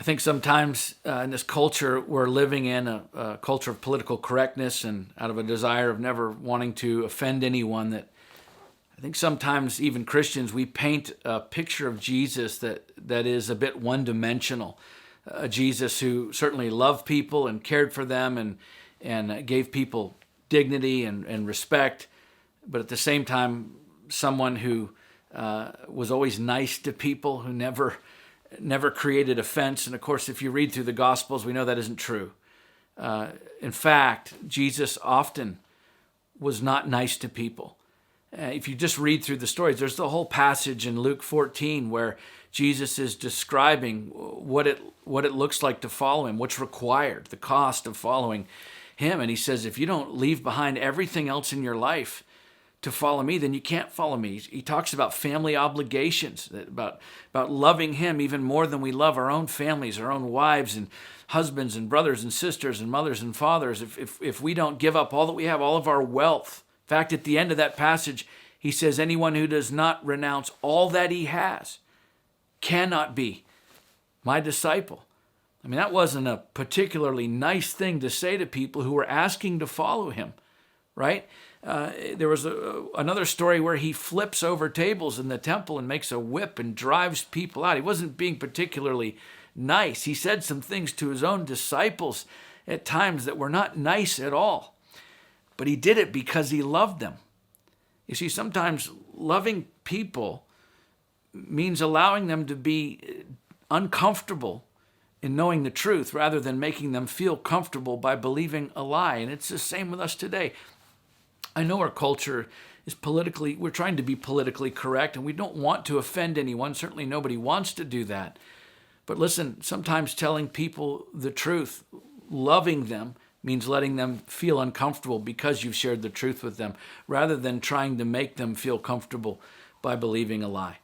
think sometimes in this culture, we're living in a culture of political correctness and out of a desire of never wanting to offend anyone, that I think sometimes even Christians, we paint a picture of Jesus that is a bit one-dimensional. A Jesus who certainly loved people and cared for them and gave people dignity and respect, but at the same time, someone who was always nice to people, who never created offense. And of course, if you read through the Gospels, we know that isn't true. In fact, Jesus often was not nice to people. If you just read through the stories, there's the whole passage in Luke 14 where Jesus is describing what it looks like to follow him, what's required, the cost of following him. And he says, if you don't leave behind everything else in your life to follow me, then you can't follow me. He talks about family obligations, about loving him even more than we love our own families, our own wives and husbands and brothers and sisters and mothers and fathers. If we don't give up all that we have, all of our wealth. In fact, at the end of that passage, he says, anyone who does not renounce all that he has cannot be my disciple. I mean, that wasn't a particularly nice thing to say to people who were asking to follow him, right? There was another story where he flips over tables in the temple and makes a whip and drives people out. He wasn't being particularly nice. He said some things to his own disciples at times that were not nice at all. But he did it because he loved them. You see, sometimes loving people means allowing them to be uncomfortable in knowing the truth rather than making them feel comfortable by believing a lie. And it's the same with us today. I know our culture is we're trying to be politically correct, and we don't want to offend anyone. Certainly nobody wants to do that. But listen, sometimes telling people the truth, loving them, means letting them feel uncomfortable because you've shared the truth with them, rather than trying to make them feel comfortable by believing a lie.